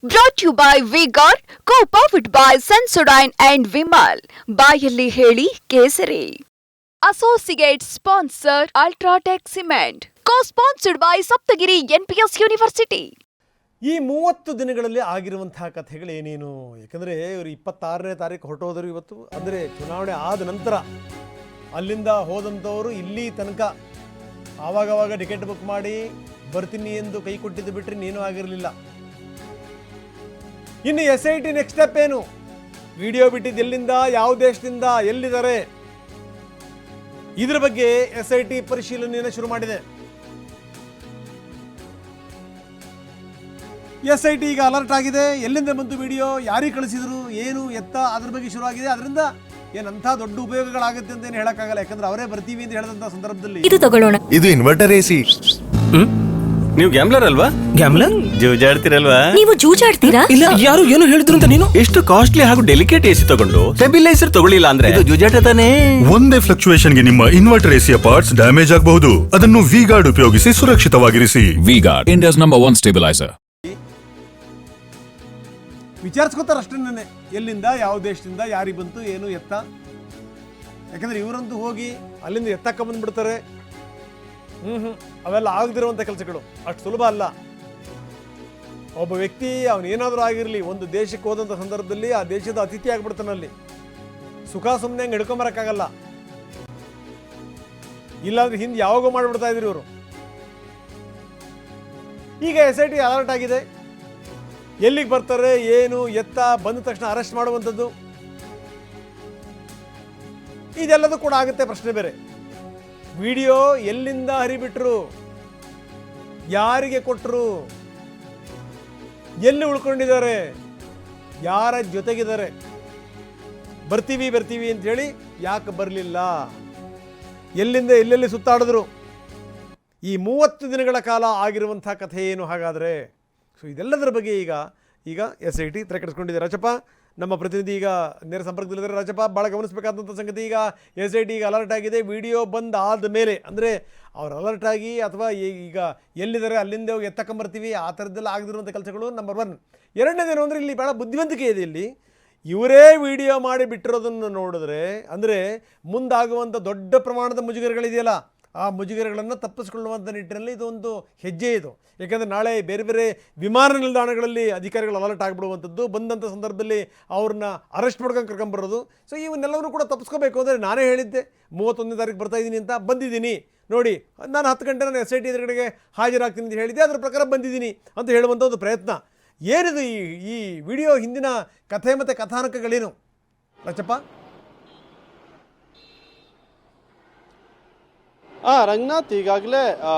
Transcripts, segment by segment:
Brought to you by V-Guard, co-powered by Sensodyne and Vimal. ಬಾಯಲ್ಲಿ ಹೇಳಿ ಕೇಸರಿ. Associate sponsor Ultratech Cement. Co-sponsored by Saptagiri NPS University. ಈ 30 ದಿನಗಳಲ್ಲಿ ಆಗಿರುವಂತಹ ಕಥೆಗಳು ಏನೇನು? ಯಾಕಂದರೆ ಇವರು 26ನೇ ತಾರೀಕು ಹೊರಟೋದರು ಇವತ್ತು. ಅಂದರೆ ಚುನಾವಣೆ ಆದ ನಂತರ ಅಲ್ಲಿಂದ ಹೋದಂಥವರು ಇಲ್ಲಿ ತನಕ ಆವಾಗವಾಗ ಟಿಕೆಟ್ ಬುಕ್ ಮಾಡಿ ಬರ್ತೀನಿ ಎಂದು ಕೈ ಕೊಟ್ಟಿದ್ದು ಬಿಟ್ಟರೆ ನೀನು ಆಗಿರಲಿಲ್ಲ. ಇನ್ನು SIT ನೆಕ್ಸ್ಟ್ ಸ್ಟೆಪ್ ಏನು? ವಿಡಿಯೋ ಬಿಟ್ಟಿದ್ದು ಎಲ್ಲಿಂದ, ಯಾವ ದೇಶದಿಂದ, ಎಲ್ಲಿದ್ದಾರೆ, ಇದ್ರ ಬಗ್ಗೆ SIT ಪರಿಶೀಲನೆಯನ್ನು ಶುರು ಮಾಡಿದೆ. SIT ಈಗ ಅಲರ್ಟ್ ಆಗಿದೆ. ಎಲ್ಲಿಂದ ಬಂತು ವಿಡಿಯೋ, ಯಾರಿಗೆ ಕಳಿಸಿದ್ರು, ಏನು ಎತ್ತ, ಅದ್ರ ಬಗ್ಗೆ ಶುರು ಆಗಿದೆ. ಅದರಿಂದ ಏನಂಥ ದೊಡ್ಡ ಉಪಯೋಗಗಳಾಗುತ್ತೆ ಅಂತ ಏನು ಹೇಳಕ್ಕಾಗಲ್ಲ. ಯಾಕಂದ್ರೆ ಅವರೇ ಬರ್ತೀವಿ ಅಂತ ಹೇಳಿದಂಥ ಸಂದರ್ಭದಲ್ಲಿ ಇದು ತಗೊಳ್ಳೋಣ. ಇದು ಇನ್ವರ್ಟರ್ AC. ನೀವು ಗ್ಯಾಮ್ಲರ್ ಅಲ್ವಾ? ಗ್ಯಾಮ್ಲರ್ ಜೂಜಾಡ್ತಿರಲ್ವಾ? ನೀವು ಜೂಜಾಡ್ತೀರಾ? ಇಲ್ಲ, ಯಾರು ಏನು ಹೇಳಿದ್ರು ಅಂತ ನೀನು ಎಷ್ಟು ಕಾಸ್ಟ್ಲಿ ಹಾಗೂ ಡೆಲಿಕೇಟ್ AC ತಗೊಂಡು ಸ್ಟೆಬಿಲೈಸರ್ ತಗೊಳ್ಳಿಲ್ಲ ಅಂದ್ರೆ ಇದು ಜೂಜಾಟ ತಾನೇ. ಒಂದೇ ಫ್ಲಕ್ಚುಯೇಷನ್ ಗೆ ನಿಮ್ಮ ಇನ್ವರ್ಟರ್ AC ಪಾರ್ಟ್ಸ್ ಡ್ಯಾಮೇಜ್ ಆಗಬಹುದು. ಅದನ್ನು V-Guard ಉಪಯೋಗಿಸಿ ಸುರಕ್ಷಿತವಾಗಿರಿಸಿ. V-Guard, India's #1 stabilizer. ವಿಚಾರಿಸ್ಕೊತಾರೆ ಅಷ್ಟೇ. ಎಲ್ಲಿಂದ, ಯಾವ ದೇಶದಿಂದ, ಯಾರಿಗೆ ಬಂತು, ಏನು ಎತ್ತ. ಯಾಕಂದ್ರೆ ಇವರಂತೂ ಹೋಗಿ ಅಲ್ಲಿಂದ ಎತ್ತಕ್ಕ ಬಂದ್ಬಿಡ್ತಾರೆ. ಅವೆಲ್ಲ ಆಗದಿರುವಂಥ ಕೆಲಸಗಳು ಅಷ್ಟು ಸುಲಭ ಅಲ್ಲ. ಒಬ್ಬ ವ್ಯಕ್ತಿ ಅವನೇನಾದರೂ ಆಗಿರಲಿ, ಒಂದು ದೇಶಕ್ಕೆ ಹೋದಂಥ ಸಂದರ್ಭದಲ್ಲಿ ಆ ದೇಶದ ಅತಿಥಿ ಆಗ್ಬಿಡ್ತಾನಲ್ಲಿ. ಸುಖ ಸುಮ್ಮನೆ ಹಂಗೆ ಹಿಡ್ಕೊಂಬರಕ್ಕಾಗಲ್ಲ. ಇಲ್ಲಾಂದ್ರೆ ಹಿಂದೆ ಯಾವಾಗೋ ಮಾಡಿಬಿಡ್ತಾ ಇದ್ರು ಇವರು. ಈಗ SIT ಅಲರ್ಟ್ ಆಗಿದೆ. ಎಲ್ಲಿಗೆ ಬರ್ತಾರೆ, ಏನು ಎತ್ತ, ಬಂದ ತಕ್ಷಣ ಅರೆಸ್ಟ್ ಮಾಡುವಂಥದ್ದು, ಇದೆಲ್ಲದೂ ಕೂಡ ಆಗುತ್ತೆ. ಪ್ರಶ್ನೆ ಬೇರೆ, ವಿಡಿಯೋ ಎಲ್ಲಿಂದ ಹರಿಬಿಟ್ರು, ಯಾರಿಗೆ ಕೊಟ್ಟರು, ಎಲ್ಲಿ ಉಳ್ಕೊಂಡಿದ್ದಾರೆ, ಯಾರ ಜೊತೆಗಿದ್ದಾರೆ, ಬರ್ತೀವಿ ಬರ್ತೀವಿ ಅಂತೇಳಿ ಯಾಕೆ ಬರಲಿಲ್ಲ, ಎಲ್ಲಿಂದ ಎಲ್ಲೆಲ್ಲಿ ಸುತ್ತಾಡಿದ್ರು, ಈ 30 ದಿನಗಳ ಕಾಲ ಆಗಿರುವಂಥ ಕಥೆ ಏನು ಹಾಗಾದರೆ? ಸೊ ಇದೆಲ್ಲದರ ಬಗ್ಗೆ ಈಗ SIT ತಲೆ ಕೆಡಿಸ್ಕೊಂಡಿದೆ. ರಾಜಪ್ಪ ನಮ್ಮ ಪ್ರತಿನಿಧಿ ಈಗ ನೇರ ಸಂಪರ್ಕದಲ್ಲಿದ್ದಾರೆ. ರಾಜಪ್ಪ, ಭಾಳ ಗಮನಿಸಬೇಕಾದಂಥ ಸಂಗತಿ, ಈಗ SIT ಈಗ ಅಲರ್ಟ್ ಆಗಿದೆ. ವಿಡಿಯೋ ಬಂದ್ ಆದಮೇಲೆ, ಅಂದರೆ ಅವ್ರು ಅಲರ್ಟ್ ಆಗಿ ಅಥವಾ ಈಗ ಎಲ್ಲಿದ್ದಾರೆ ಅಲ್ಲಿಂದ ಹೋಗಿ ಎತ್ತಕೊಂಬರ್ತೀವಿ, ಆ ಥರದ್ದೆಲ್ಲ ಆಗದಿರುವಂಥ ಕೆಲಸಗಳು ನಂಬರ್ 1. ಎರಡನೇದೇನು ಅಂದರೆ ಇಲ್ಲಿ ಭಾಳ ಬುದ್ಧಿವಂತಿಕೆ ಇದೆ. ಇಲ್ಲಿ ಇವರೇ ವಿಡಿಯೋ ಮಾಡಿ ಬಿಟ್ಟಿರೋದನ್ನು ನೋಡಿದ್ರೆ, ಅಂದರೆ ಮುಂದಾಗುವಂಥ ದೊಡ್ಡ ಪ್ರಮಾಣದ ಮುಜುಗರಗಳಿದೆಯಲ್ಲ, ಆ ಮುಜುಗರಗಳನ್ನು ತಪ್ಪಿಸ್ಕೊಳ್ಳುವಂಥ ನಿಟ್ಟಿನಲ್ಲಿ ಇದೊಂದು ಹೆಜ್ಜೆ ಇದು. ಯಾಕೆಂದರೆ ನಾಳೆ ಬೇರೆ ಬೇರೆ ವಿಮಾನ ನಿಲ್ದಾಣಗಳಲ್ಲಿ ಅಧಿಕಾರಿಗಳು ಅಲರ್ಟ್ ಆಗಿಬಿಡುವಂಥದ್ದು, ಬಂದಂಥ ಸಂದರ್ಭದಲ್ಲಿ ಅವ್ರನ್ನ ಅರೆಸ್ಟ್ ಮಾಡ್ಕೊಂಡು ಕರ್ಕೊಂಬರೋದು. ಸೊ ಇವನ್ನೆಲ್ಲವನ್ನೂ ಕೂಡ ತಪ್ಪಿಸ್ಕೋಬೇಕು. ಅಂದರೆ ನಾನೇ ಹೇಳಿದ್ದೆ 31ನೇ ತಾರೀಕು ಬರ್ತಾಯಿದ್ದೀನಿ ಅಂತ, ಬಂದಿದ್ದೀನಿ ನೋಡಿ, ನಾನು 10 ಗಂಟೆ ನಾನು SIT ಎದುರುಗಡೆಗೆ ಹಾಜರಾಗ್ತೀನಿ ಅಂತ ಹೇಳಿದ್ದೆ, ಅದರ ಪ್ರಕಾರ ಬಂದಿದ್ದೀನಿ ಅಂತ ಹೇಳುವಂಥ ಒಂದು ಪ್ರಯತ್ನ. ಏನಿದು ಈ ವಿಡಿಯೋ ಹಿಂದಿನ ಕಥೆ ಮತ್ತು ಕಥಾನಕಗಳೇನು ರಾಜಪ್ಪ? ರಂಗನಾಥ್, ಈಗಾಗಲೇ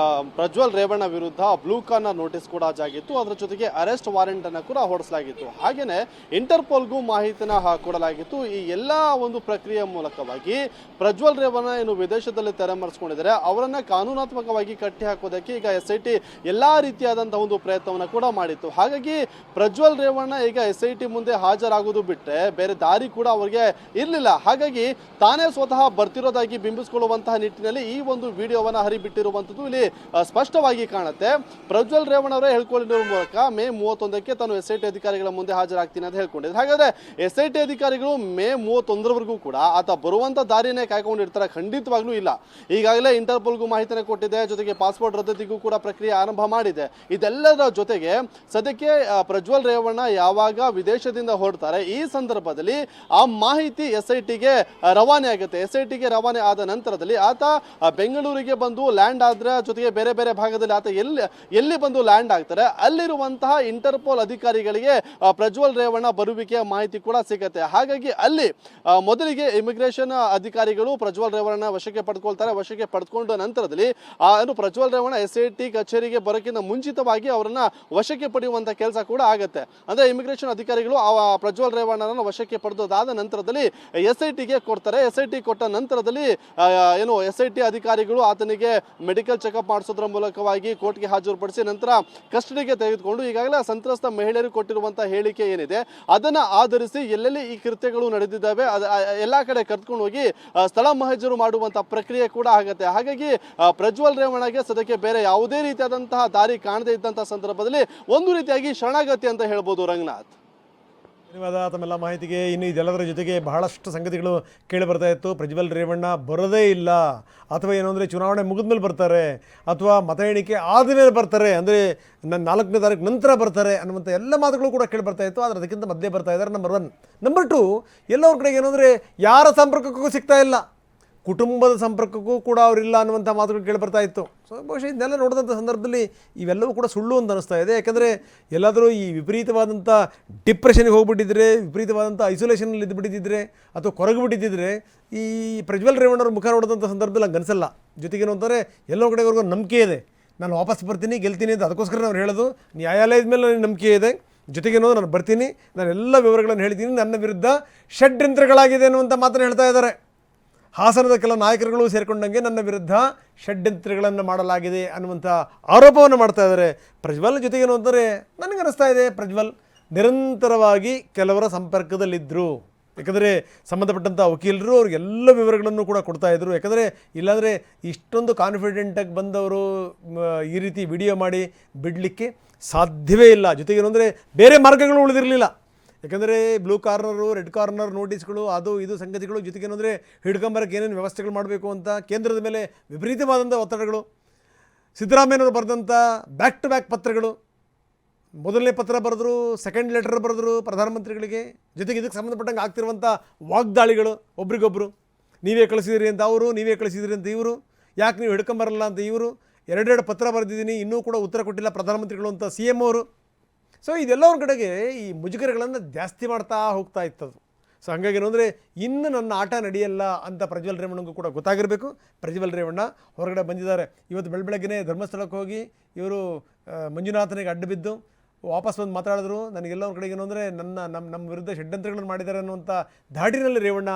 ಪ್ರಜ್ವಲ್ ರೇವಣ್ಣ ವಿರುದ್ಧ ಬ್ಲೂ ಕಾರ್ನರ್ ನೋಟಿಸ್ ಕೂಡ ಜಾಗಿತ್ತು. ಅದರ ಜೊತೆಗೆ ಅರೆಸ್ಟ್ ವಾರೆಂಟ್ ಅನ್ನು ಕೂಡ ಹೊರಡಿಸಲಾಗಿತ್ತು. ಹಾಗೇನೆ ಇಂಟರ್ಪೋಲ್ಗೂ ಮಾಹಿತಿನ ಕೊಡಲಾಗಿತ್ತು. ಈ ಎಲ್ಲ ಒಂದು ಪ್ರಕ್ರಿಯೆ ಮೂಲಕವಾಗಿ ಪ್ರಜ್ವಲ್ ರೇವಣ್ಣ ಏನು ವಿದೇಶದಲ್ಲಿ ತೆರೆಮರೆಸ್ಕೊಂಡಿದ್ದಾರೆ ಅವರನ್ನ ಕಾನೂನಾತ್ಮಕವಾಗಿ ಕಟ್ಟಿ ಹಾಕೋದಕ್ಕೆ ಈಗ SIT ಎಲ್ಲಾ ರೀತಿಯಾದಂತಹ ಒಂದು ಪ್ರಯತ್ನವನ್ನು ಕೂಡ ಮಾಡಿತ್ತು. ಹಾಗಾಗಿ ಪ್ರಜ್ವಲ್ ರೇವಣ್ಣ ಈಗ SIT ಮುಂದೆ ಹಾಜರಾಗುವುದು ಬಿಟ್ಟರೆ ಬೇರೆ ದಾರಿ ಕೂಡ ಅವರಿಗೆ ಇರಲಿಲ್ಲ. ಹಾಗಾಗಿ ತಾನೇ ಸ್ವತಃ ಬರ್ತಿರೋದಾಗಿ ಬಿಂಬಿಸಿಕೊಳ್ಳುವಂತಹ ನಿಟ್ಟಿನಲ್ಲಿ ಈ ಒಂದು ವಿಡಿಯೋವನ್ನ ಹರಿಬಿಟ್ಟಿರುವಂತದ್ದು ಇಲ್ಲಿ ಸ್ಪಷ್ಟವಾಗಿ ಕಾಣುತ್ತೆ. ಪ್ರಜ್ವಲ್ ರೇವಣ್ಣ ಅವರೇ ಹೇಳ್ಕೊಂಡಿರೋ ಮೂಲಕ ಮೇ 31ಕ್ಕೆ ತಾನು SIT ಅಧಿಕಾರಿಗಳ ಮುಂದೆ ಹಾಜರಾಗ್ತೀನಿ ಅಂತ ಹೇಳ್ಕೊಂಡಿದ್ರು. ಹಾಗಾದ್ರೆ SIT ಅಧಿಕಾರಿಗಳು ಮೇ 31ರವರೆಗೂ ಕೂಡ ಆತ ಬರುವಂತ ದಾರಿನೇ ಕಾಯ್ಕೊಂಡಿರ್ತಾರೆ? ಖಂಡಿತವಾಗ್ಲೂ ಇಲ್ಲ. ಈಗಾಗಲೇ ಇಂಟರ್ಪೋಲ್ಗೂ ಮಾಹಿತಿನ ಕೊಟ್ಟಿದೆ, ಜೊತೆಗೆ ಪಾಸ್ಪೋರ್ಟ್ ರದ್ದತಿಗೂ ಕೂಡ ಪ್ರಕ್ರಿಯೆ ಆರಂಭ ಮಾಡಿದೆ. ಇದೆಲ್ಲದರ ಜೊತೆಗೆ ಸದ್ಯಕ್ಕೆ ಪ್ರಜ್ವಲ್ ರೇವಣ್ಣ ಯಾವಾಗ ವಿದೇಶದಿಂದ ಹೊರಡ್ತಾರೆ ಈ ಸಂದರ್ಭದಲ್ಲಿ ಆ ಮಾಹಿತಿ SITಗೆ ರವಾನೆ ಆಗುತ್ತೆ. SITಗೆ ರವಾನೆ ಆದ ನಂತರದಲ್ಲಿ ಆತ ಬೆಂಗಳೂರಿಗೆ ಬಂದು ಲ್ಯಾಂಡ್ ಆದ್ರೆ, ಜೊತೆಗೆ ಬೇರೆ ಬೇರೆ ಭಾಗದಲ್ಲಿ ಆತ ಎಲ್ಲಿ ಬಂದು ಲ್ಯಾಂಡ್ ಆಗ್ತಾರೆ ಅಲ್ಲಿರುವಂತಹ ಇಂಟರ್ಪೋಲ್ ಅಧಿಕಾರಿಗಳಿಗೆ ಪ್ರಜ್ವಲ್ ರೇವಣ್ಣ ಬರುವಿಕೆಯ ಮಾಹಿತಿ ಕೂಡ ಸಿಗುತ್ತೆ. ಹಾಗಾಗಿ ಅಲ್ಲಿ ಮೊದಲಿಗೆ ಇಮಿಗ್ರೇಷನ್ ಅಧಿಕಾರಿಗಳು ಪ್ರಜ್ವಲ್ ರೇವಣ್ಣ ವಶಕ್ಕೆ ಪಡೆದುಕೊಳ್ತಾರೆ. ವಶಕ್ಕೆ ಪಡೆದುಕೊಂಡ ನಂತರದಲ್ಲಿ ಪ್ರಜ್ವಲ್ ರೇವಣ್ಣ SIT ಕಚೇರಿಗೆ ಬರೋಕ್ಕಿಂತ ಮುಂಚಿತವಾಗಿ ಅವರನ್ನ ವಶಕ್ಕೆ ಪಡೆಯುವಂತ ಕೆಲಸ ಕೂಡ ಆಗುತ್ತೆ. ಅಂದ್ರೆ ಇಮಿಗ್ರೇಷನ್ ಅಧಿಕಾರಿಗಳು ಪ್ರಜ್ವಲ್ ರೇವಣ್ಣನ ವಶಕ್ಕೆ ಪಡೆದಾದ ನಂತರದಲ್ಲಿ SITಗೆ ಕೊಡ್ತಾರೆ. SIT ಕೊಟ್ಟ ನಂತರದಲ್ಲಿ SIT ಅಧಿಕಾರಿಗಳು ಅಧಿಕಾರಿಗಳು ಆತನಿಗೆ ಮೆಡಿಕಲ್ ಚೆಕಪ್ ಮಾಡಿಸೋದ್ರ ಮೂಲಕವಾಗಿ ಕೋರ್ಟ್ಗೆ ಹಾಜರುಪಡಿಸಿ ನಂತರ ಕಸ್ಟಡಿಗೆ ತೆಗೆದುಕೊಂಡು ಈಗಾಗಲೇ ಸಂತ್ರಸ್ತ ಮಹಿಳೆಯರು ಕೊಟ್ಟಿರುವಂತಹ ಹೇಳಿಕೆ ಏನಿದೆ ಅದನ್ನ ಆಧರಿಸಿ ಎಲ್ಲೆಲ್ಲಿ ಈ ಕೃತ್ಯಗಳು ನಡೆದಿದ್ದಾವೆ ಎಲ್ಲಾ ಕಡೆ ಕರ್ಕೊಂಡು ಹೋಗಿ ಸ್ಥಳ ಮಹಜರು ಮಾಡುವಂತಹ ಪ್ರಕ್ರಿಯೆ ಕೂಡ ಆಗುತ್ತೆ. ಹಾಗಾಗಿ ಪ್ರಜ್ವಲ್ ರೇವಣ್ಣಗೆ ಸದ್ಯಕ್ಕೆ ಬೇರೆ ಯಾವುದೇ ರೀತಿಯಾದಂತಹ ದಾರಿ ಕಾಣದೇ ಇದ್ದಂತಹ ಸಂದರ್ಭದಲ್ಲಿ ಒಂದು ರೀತಿಯಾಗಿ ಶರಣಾಗತಿ ಅಂತ ಹೇಳ್ಬೋದು. ರಂಗನಾಥ್, ಧನ್ಯವಾದ ತಮ್ಮೆಲ್ಲ ಮಾಹಿತಿಗೆ. ಇನ್ನು ಇದೆಲ್ಲದರ ಜೊತೆಗೆ ಬಹಳಷ್ಟು ಸಂಗತಿಗಳು ಕೇಳಿ ಬರ್ತಾ ಇತ್ತು. ಪ್ರಜ್ವಲ್ ರೇವಣ್ಣ ಬರೋದೇ ಇಲ್ಲ, ಅಥವಾ ಏನು ಅಂದರೆ ಚುನಾವಣೆ ಮುಗಿದ ಮೇಲೆ ಬರ್ತಾರೆ, ಅಥವಾ ಮತ ಎಣಿಕೆ ಆದಮೇಲೆ ಬರ್ತಾರೆ, ಅಂದರೆ 4ನೇ ತಾರೀಕು ನಂತರ ಬರ್ತಾರೆ ಅನ್ನುವಂಥ ಎಲ್ಲ ಮಾತುಗಳು ಕೂಡ ಕೇಳಿ ಬರ್ತಾ ಇತ್ತು. ಆದರೆ ಅದಕ್ಕಿಂತ ಮಧ್ಯೆ ಬರ್ತಾ ಇದ್ದಾರೆ. ನಂಬರ್ 1. ನಂಬರ್ 2, ಎಲ್ಲ ಒಂದು ಕಡೆಗೆ ಏನು ಅಂದರೆ ಯಾರ ಸಂಪರ್ಕಕ್ಕೂ ಸಿಗ್ತಾ ಇಲ್ಲ, ಕುಟುಂಬದ ಸಂಪರ್ಕಕ್ಕೂ ಕೂಡ ಅವರಿಲ್ಲ ಅನ್ನುವಂಥ ಮಾತುಗಳು ಕೇಳಿ ಬರ್ತಾ ಇತ್ತು. ಸೊ ಬಹುಶಃ ಇದನ್ನೆಲ್ಲ ನೋಡಿದಂಥ ಸಂದರ್ಭದಲ್ಲಿ ಇವೆಲ್ಲವೂ ಕೂಡ ಸುಳ್ಳು ಅಂತ ಅನ್ನಿಸ್ತಾ ಇದೆ. ಯಾಕಂದರೆ ಎಲ್ಲಾದರೂ ಈ ವಿಪರೀತವಾದಂಥ ಡಿಪ್ರೆಷನ್ಗೆ ಹೋಗ್ಬಿಟ್ಟಿದ್ರೆ, ವಿಪರೀತವಾದಂಥ ಐಸೋಲೇಷನಲ್ಲಿ ಇದ್ದುಬಿಟ್ಟಿದ್ದರೆ, ಅಥವಾ ಕೊರಗಿಬಿಟ್ಟಿದ್ದರೆ ಈ ಪ್ರಜ್ವಲ್ ರೇವಣ್ಣವ್ರ ಮುಖ ನೋಡಿದಂಥ ಸಂದರ್ಭದಲ್ಲಿ ಹಂಗೆ ಅನಿಸಲ್ಲ. ಜೊತೆಗೇನು ಅಂತಾರೆ, ಎಲ್ಲೋ ಕಡೆವರೆಗೂ ನಂಬಿಕೆ ಇದೆ, ನಾನು ವಾಪಸ್ ಬರ್ತೀನಿ, ಗೆಲ್ತೀನಿ ಅಂತ. ಅದಕ್ಕೋಸ್ಕರ ಅವ್ರು ಹೇಳೋದು ನ್ಯಾಯಾಲಯದ ಮೇಲೆ ನನಗೆ ನಂಬಿಕೆ ಇದೆ, ಜೊತೆಗೇನೋ ನಾನು ಬರ್ತೀನಿ, ನಾನು ಎಲ್ಲ ವಿವರಗಳನ್ನು ಹೇಳ್ತೀನಿ, ನನ್ನ ವಿರುದ್ಧ ಷಡ್ಯಂತ್ರಗಳಾಗಿದೆ ಅನ್ನುವಂಥ ಮಾತನ್ನು ಹೇಳ್ತಾ ಇದ್ದಾರೆ. ಹಾಸನದ ಕೆಲ ನಾಯಕರುಗಳು ಸೇರಿಕೊಂಡಂಗೆ ನನ್ನ ವಿರುದ್ಧ ಷಡ್ಯಂತ್ರಗಳನ್ನು ಮಾಡಲಾಗಿದೆ ಅನ್ನುವಂಥ ಆರೋಪವನ್ನು ಮಾಡ್ತಾ ಇದ್ದಾರೆ ಪ್ರಜ್ವಲ್. ಜೊತೆಗೇನು ಅಂತಾರೆ, ನನಗನ್ನಿಸ್ತಾ ಇದೆ ಪ್ರಜ್ವಲ್ ನಿರಂತರವಾಗಿ ಕೆಲವರ ಸಂಪರ್ಕದಲ್ಲಿದ್ದರು. ಯಾಕಂದರೆ ಸಂಬಂಧಪಟ್ಟಂಥ ವಕೀಲರು ಅವ್ರಿಗೆಲ್ಲ ವಿವರಗಳನ್ನು ಕೂಡ ಕೊಡ್ತಾಯಿದ್ರು. ಯಾಕಂದರೆ ಇಲ್ಲಾಂದರೆ ಇಷ್ಟೊಂದು ಕಾನ್ಫಿಡೆಂಟಾಗಿ ಬಂದವರು ಈ ರೀತಿ ವಿಡಿಯೋ ಮಾಡಿ ಬಿಡಲಿಕ್ಕೆ ಸಾಧ್ಯವೇ ಇಲ್ಲ. ಜೊತೆಗೇನು ಅಂದರೆ ಬೇರೆ ಮಾರ್ಗಗಳು ಉಳಿದಿರಲಿಲ್ಲ. ಯಾಕಂದರೆ ಬ್ಲೂ ಕಾರ್ನರು, ರೆಡ್ ಕಾರ್ನರ್ ನೋಟಿಸ್ಗಳು, ಅದು ಇದು ಸಂಗತಿಗಳು, ಜೊತೆಗೇನು ಅಂದರೆ ಹಿಡ್ಕೊಂಬರಕ್ಕೆ ಏನೇನು ವ್ಯವಸ್ಥೆಗಳು ಮಾಡಬೇಕು ಅಂತ ಕೇಂದ್ರದ ಮೇಲೆ ವಿಪರೀತವಾದಂಥ ಒತ್ತಡಗಳು, ಸಿದ್ದರಾಮಯ್ಯನವರು ಬರೆದಂಥ ಬ್ಯಾಕ್ ಟು ಬ್ಯಾಕ್ ಪತ್ರಗಳು, ಮೊದಲನೇ ಪತ್ರ ಬರೆದ್ರು, ಸೆಕೆಂಡ್ ಲೆಟರ್ ಬರೆದ್ರು ಪ್ರಧಾನಮಂತ್ರಿಗಳಿಗೆ, ಜೊತೆಗೆ ಇದಕ್ಕೆ ಸಂಬಂಧಪಟ್ಟಂಗೆ ಆಗ್ತಿರುವಂಥ ವಾಗ್ದಾಳಿಗಳು, ಒಬ್ರಿಗೊಬ್ಬರು ನೀವೇ ಕಳಿಸಿದಿರಿ ಅಂತ ಅವರು, ನೀವೇ ಕಳಿಸಿದಿರಿ ಅಂತ ಇವರು, ಯಾಕೆ ನೀವು ಹಿಡ್ಕೊಂಬರಲ್ಲ ಅಂತ ಇವರು, 2 ಪತ್ರ ಬರೆದಿದ್ದೀನಿ ಇನ್ನೂ ಕೂಡ ಉತ್ತರ ಕೊಟ್ಟಿಲ್ಲ ಪ್ರಧಾನಮಂತ್ರಿಗಳು ಅಂತ CM ಅವರು. ಸೊ ಇದೆಲ್ಲ ಒಂದು ಕಡೆಗೆ ಈ ಮುಜುಗರಗಳನ್ನು ಜಾಸ್ತಿ ಮಾಡ್ತಾ ಹೋಗ್ತಾ ಇತ್ತದು. ಸೊ ಹಾಗಾಗಿ ಏನು ಅಂದರೆ ಇನ್ನು ನನ್ನ ಆಟ ನಡೆಯಲ್ಲ ಅಂತ ಪ್ರಜ್ವಲ್ ರೇವಣ್ಣಗೂ ಕೂಡ ಗೊತ್ತಾಗಿರಬೇಕು. ಪ್ರಜ್ವಲ್ ರೇವಣ್ಣ ಹೊರಗಡೆ ಬಂದಿದ್ದಾರೆ. ಇವತ್ತು ಬೆಳಗ್ಗೆ ಧರ್ಮಸ್ಥಳಕ್ಕೆ ಹೋಗಿ ಇವರು ಮಂಜುನಾಥನಿಗೆ ಅಡ್ಡ ಬಿದ್ದು ವಾಪಸ್ ಬಂದು ಮಾತಾಡಿದ್ರು. ನನಗೆಲ್ಲ ಒಂದು ಕಡೆಗೆ ಏನು ಅಂದರೆ ನಮ್ಮ ವಿರುದ್ಧ ಷಡ್ಯಂತ್ರಗಳನ್ನು ಮಾಡಿದ್ದಾರೆ ಅನ್ನುವಂಥ ಧಾಟಿನಲ್ಲಿ ರೇವಣ್ಣ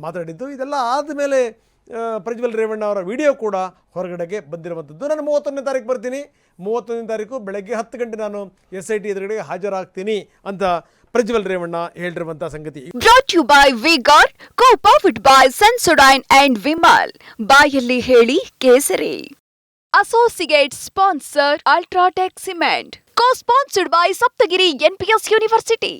ಮಾತಾಡಿದ್ದು. ಇದೆಲ್ಲ ಆದಮೇಲೆ ಪ್ರಜ್ವಲ್ ರೇವಣ್ಣ ಅವರ ವಿಡಿಯೋ ಕೂಡ ಹೊರಗಡೆಗೆ ಬಂದಿರುವಂಥದ್ದು. ನಾನು 31ನೇ ತಾರೀಕು ಬರ್ತೀನಿ, 31ನೇ ತಾರೀಕು ಬೆಳಗ್ಗೆ 10 ಗಂಟೆ ನಾನು SIT ಎದುರುಗಡೆಗೆ ಹಾಜರಾಗ್ತೀನಿ ಅಂತ ಪ್ರಜ್ವಲ್ ರೇವಣ್ಣ ಹೇಳಿರುವಂಥ ಸಂಗತಿ. Brought you by Vigor, co-powered by Sensodyne and Vimal. ಬಾಯಲ್ಲಿ ಹೇಳಿ ಕೇಸರಿ. Associate sponsor UltraTech cement. Co-sponsored by Saptagiri NPS university.